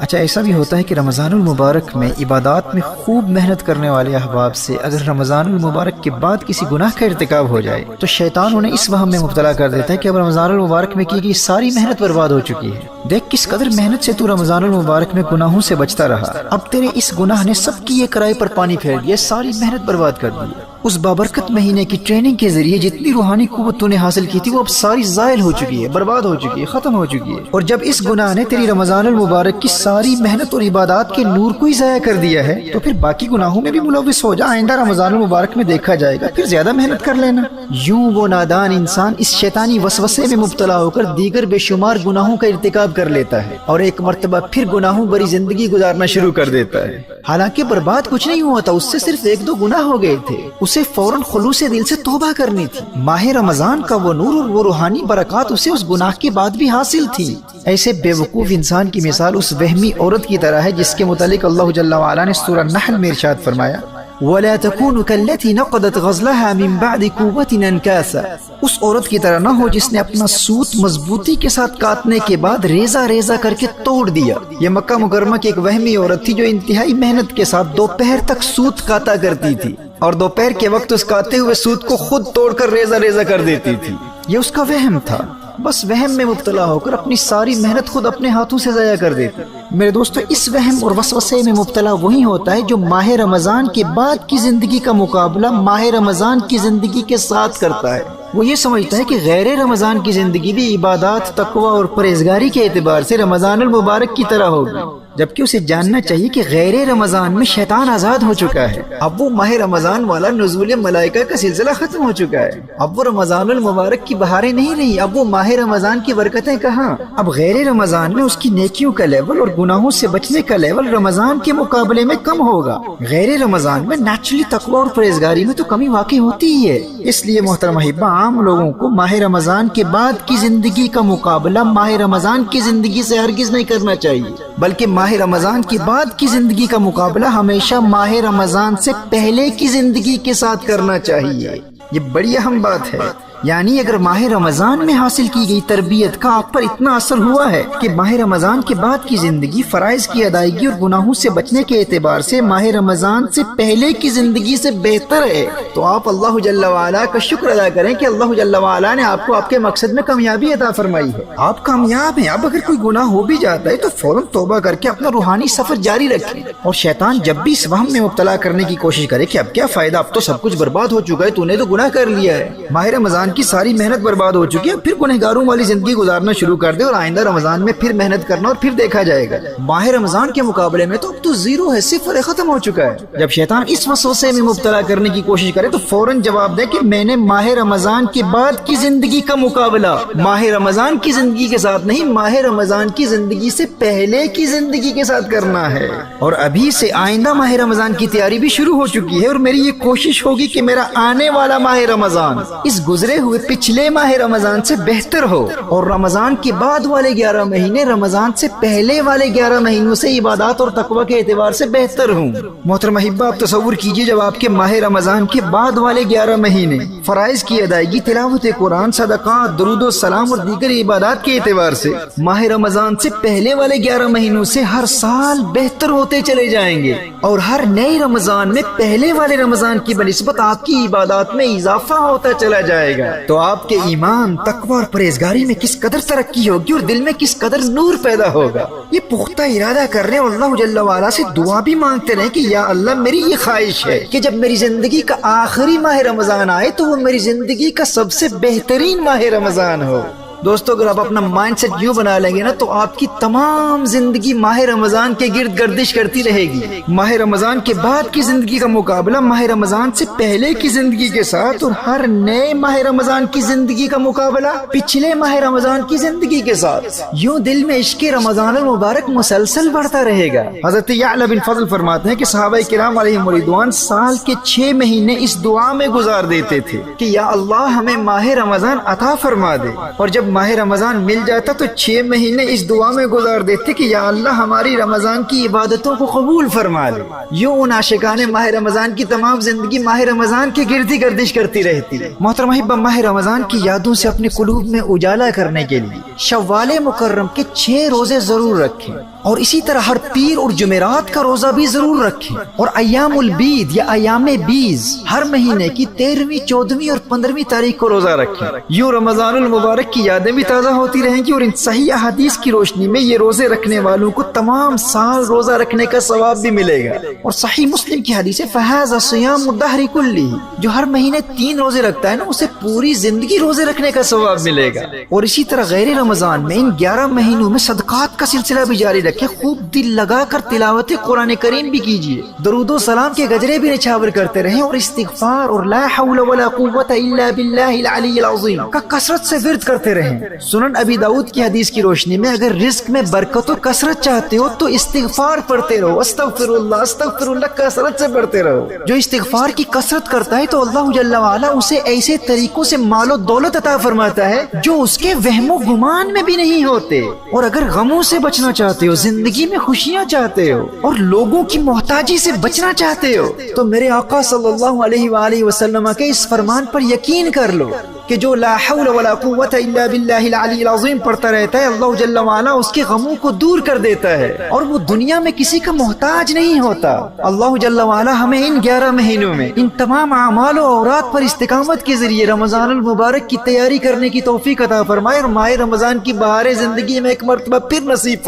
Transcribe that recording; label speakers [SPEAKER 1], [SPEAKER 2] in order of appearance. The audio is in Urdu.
[SPEAKER 1] اچھا، ایسا بھی ہوتا ہے کہ رمضان المبارک میں عبادات میں خوب محنت کرنے والے احباب سے اگر رمضان المبارک کے بعد کسی گناہ کا ارتکاب ہو جائے تو شیطان انہیں اس وہم میں مبتلا کر دیتا ہے کہ اب رمضان المبارک میں کی گئی ساری محنت برباد ہو چکی ہے۔ دیکھ کس قدر محنت سے تو رمضان المبارک میں گناہوں سے بچتا رہا، اب تیرے اس گناہ نے سب کی یہ کرائے پر پانی پھیر دیا، ساری محنت برباد کر دی۔ اس بابرکت مہینے کی ٹریننگ کے ذریعے جتنی روحانی قوت تو نے حاصل کی تھی وہ اب ساری زائل ہو چکی ہے، برباد ہو چکی ہے، ختم ہو چکی ہے۔ اور جب اس گناہ نے تیری رمضان المبارک کی ساری محنت اور عبادات کے نور کو ہی ضائع کر دیا ہے تو پھر باقی گناہوں میں بھی ملوث ہو جا، آئندہ رمضان المبارک میں دیکھا جائے گا، پھر زیادہ محنت کر لینا۔ یوں وہ نادان انسان اس شیطانی وسوسے میں مبتلا ہو کر دیگر بے شمار گناہوں کا ارتکاب کر لیتا ہے اور ایک مرتبہ پھر گناہوں بری زندگی گزارنا شروع کر دیتا ہے۔ حالانکہ برباد کچھ نہیں ہوا تھا، اس سے صرف ایک دو گناہ ہو گئے تھے، اسے فوراً خلوص دل سے توبہ کرنی تھی۔ ماہ رمضان کا وہ نور اور وہ روحانی برکات اسے اس گناہ کے بعد بھی حاصل تھی۔ ایسے بے وقوف انسان کی مثال اس وہمی عورت کی طرح ہے جس کے متعلق اللہ جل وعلا نے سورہ نحل میں ارشاد فرمایا وَلَا تَكُونُ كَالَّتِي نَقَضَتْ غَزْلَهَا مِن بَعْدِ قُوَّةٍ أَنْكَاثًا، اس عورت کی طرح نہ ہو جس نے اپنا سوت مضبوطی کے ساتھ کاٹنے کے بعد ریزہ ریزہ کر کے توڑ دیا۔ یہ مکہ مکرمہ کی ایک وہمی عورت تھی جو انتہائی محنت کے ساتھ دوپہر تک سوت کاتا کرتی تھی اور دوپہر کے وقت اس کاتے ہوئے سوت کو خود توڑ کر ریزہ ریزہ کر دیتی تھی۔ یہ اس کا وہم تھا، بس وہم میں مبتلا ہو کر اپنی ساری محنت خود اپنے ہاتھوں سے ضائع کر دیتی۔ میرے دوستو، اس وہم اور وسوسے میں مبتلا وہی ہوتا ہے جو ماہ رمضان کے بعد کی زندگی کا مقابلہ ماہ رمضان کی زندگی کے ساتھ کرتا ہے۔ وہ یہ سمجھتا ہے کہ غیر رمضان کی زندگی بھی عبادات، تقوی اور پرہیزگاری کے اعتبار سے رمضان المبارک کی طرح ہوگی، جبکہ اسے جاننا چاہیے کہ غیر رمضان میں شیطان آزاد ہو چکا ہے۔ اب وہ ماہ رمضان والا نزول ملائکہ کا سلسلہ ختم ہو چکا ہے، اب وہ رمضان المبارک کی بہاریں نہیں رہی، اب وہ ماہ رمضان کی برکتیں کہاں۔ اب غیر رمضان میں اس کی نیکیوں کا لیول اور گناہوں سے بچنے کا لیول رمضان کے مقابلے میں کم ہوگا۔ غیر رمضان میں نیچرلی تقوی اور پرہیزگاری میں تو کمی واقع ہوتی ہی ہے۔ اس لیے محترم احبہ، عام لوگوں کو ماہ رمضان کے بعد کی زندگی کا مقابلہ ماہ رمضان کی زندگی سے ہرگز نہیں کرنا چاہیے، بلکہ ماہ رمضان کے بعد کی زندگی کا مقابلہ ہمیشہ ماہ رمضان سے پہلے کی زندگی کے ساتھ کرنا چاہیے۔ یہ بڑی اہم بات ہے۔ یعنی اگر ماہ رمضان میں حاصل کی گئی تربیت کا آپ پر اتنا اثر ہوا ہے کہ ماہ رمضان کے بعد کی زندگی فرائض کی ادائیگی اور گناہوں سے بچنے کے اعتبار سے ماہ رمضان سے پہلے کی زندگی سے بہتر ہے، تو آپ اللہ جل وعلا کا شکر ادا کریں کہ اللہ جل وعلا نے آپ کو آپ کے مقصد میں کامیابی عطا فرمائی ہے، آپ کامیاب ہیں۔ اب اگر کوئی گناہ ہو بھی جاتا ہے تو فوراً توبہ کر کے اپنا روحانی سفر جاری رکھیں، اور شیطان جب بھی اس وہم میں مبتلا کرنے کی کوشش کرے کہ اب کیا فائدہ، اب تو سب کچھ برباد ہو چکا ہے، تو نے تو گناہ کر لیا ہے، ماہ رمضان کی ساری محنت برباد ہو چکی ہے، پھر گنہگاروں والی زندگی گزارنا شروع کر دے اور آئندہ رمضان میں پھر محنت کرنا اور پھر دیکھا جائے گا۔ ماہ رمضان کے مقابلے میں تو اب تو زیرو ہے، صفر ہے، ختم ہو چکا ہے۔ جب شیطان اس وسوسے میں مبتلا کرنے کی کوشش کرے تو فوراً جواب دے کہ میں نے ماہ رمضان کے بعد کی زندگی کا مقابلہ ماہ رمضان کی زندگی کے ساتھ نہیں، ماہ رمضان کی زندگی سے پہلے کی زندگی کے ساتھ کرنا ہے، اور ابھی سے آئندہ ماہ رمضان کی تیاری بھی شروع ہو چکی ہے، اور میری یہ کوشش ہوگی کہ میرا آنے والا ماہ رمضان اس گزرے ہوئے پچھلے ماہ رمضان سے بہتر ہو، اور رمضان کے بعد والے 11 مہینے رمضان سے پہلے والے 11 مہینوں سے عبادات اور تقوی کے اعتبار سے بہتر ہوں۔ محترم احبہ، آپ تصور کیجئے جب آپ کے ماہ رمضان کے بعد والے 11 مہینے فرائض کی ادائیگی، تلاوت قرآن، صدقات، درود و سلام اور دیگر عبادات کے اعتبار سے ماہ رمضان سے پہلے والے 11 مہینوں سے ہر سال بہتر ہوتے چلے جائیں گے، اور ہر نئے رمضان میں پہلے والے رمضان کی بنسبت آپ کی عبادات میں اضافہ ہوتا چلا جائے گا، تو آپ کے ایمان، تقوی اور پرہیزگاری میں کس قدر ترقی ہوگی اور دل میں کس قدر نور پیدا ہوگا۔ یہ پختہ ارادہ کر رہے اور اللہ جل وعلا سے دعا بھی مانگتے رہے کہ یا اللہ، میری یہ خواہش ہے کہ جب میری زندگی کا آخری ماہ رمضان آئے تو وہ میری زندگی کا سب سے بہترین ماہ رمضان ہو۔ دوستو، اگر آپ اپنا مائنڈ سیٹ یوں بنا لیں گے نا تو آپ کی تمام زندگی ماہ رمضان کے گرد گردش کرتی رہے گی۔ ماہ رمضان کے بعد کی زندگی کا مقابلہ ماہ رمضان سے پہلے کی زندگی کے ساتھ، اور ہر نئے ماہ رمضان کی زندگی کا مقابلہ پچھلے ماہ رمضان کی زندگی کے ساتھ، یوں دل میں عشق رمضان المبارک مسلسل بڑھتا رہے گا۔ حضرت یعلا بن فضل فرماتے ہیں کہ صحابہ کرام علیہم رضوان سال کے 6 مہینے اس دعا میں گزار دیتے تھے کہ یا اللہ، ہمیں ماہ رمضان عطا فرما دے، اور جب ماہ رمضان مل جاتا تو 6 مہینے اس دعا میں گزار دیتے کہ یا اللہ ہماری رمضان کی عبادتوں کو قبول فرما لے. یوں ان عاشقان ماہ رمضان کی تمام زندگی ماہ رمضان کے گرد ہی گردش کرتی رہتی ہے. محترم احبہ، ماہ رمضان کی یادوں سے اپنے قلوب میں اجالا کرنے کے لیے شوال مکرم کے 6 روزے ضرور رکھیں، اور اسی طرح ہر پیر اور جمعرات کا روزہ بھی ضرور رکھیں، اور ایام البید یا ایام بیز ہر مہینے کی 13ویں، 14ویں اور 15ویں تاریخ کو روزہ رکھیں. یوں رمضان المبارک کی یادیں بھی تازہ ہوتی رہیں گی، اور ان صحیح احادیث کی روشنی میں یہ روزے رکھنے والوں کو تمام سال روزہ رکھنے کا ثواب بھی ملے گا. اور صحیح مسلم کی حدیث ہے فَهَذَا صِيَامُ الدَّهْرِ كُلِّهِ، جو ہر مہینے 3 روزے رکھتا ہے نا اسے پوری زندگی روزے رکھنے کا ثواب ملے گا. اور اسی طرح غیر رمضان میں ان 11 مہینوں میں صدقات کا سلسلہ بھی جاری رکھیں، خوب دل لگا کر تلاوت قرآن کریم بھی کیجیے، درود و سلام کے گجرے بھی نچھاور کرتے رہیں، اور استغفار اور لا حول ولا قوت الا باللہ العلی العظیم کا کثرت سے ورد کرتے رہیں. سنن ابی داؤد کی حدیث کی روشنی میں اگر رزق میں برکت و کثرت چاہتے ہو تو استغفار پڑھتے رہو، استغفر اللہ کثرت سے پڑھتے رہو. جو استغفار کی کثرت کرتا ہے تو اللہ جل وعلا اسے ایسے طریقوں سے مال و دولت عطا فرماتا ہے جو اس کے وہم و گمان میں بھی نہیں ہوتے. اور اگر غموں سے بچنا چاہتے ہو، زندگی میں خوشیاں چاہتے ہو، اور لوگوں کی محتاجی سے بچنا چاہتے ہو، تو میرے آقا صلی اللہ علیہ وآلہ وسلم کے اس فرمان پر یقین کر لو کہ جو لا حول ولا قوت الا باللہ العلی العظیم پڑھتا رہتا ہے، اللہ جل وعلا اس کے غموں کو دور کر دیتا ہے، اور وہ دنیا میں کسی کا محتاج نہیں ہوتا. اللہ جل وعلا ہمیں ان 11 مہینوں میں ان تمام اعمال و اورات پر استقامت کے ذریعے رمضان المبارک کی تیاری کرنے کی توفیق عطا فرمائے، اور ماہ رمضان کی بہار زندگی میں ایک مرتبہ پھر نصیب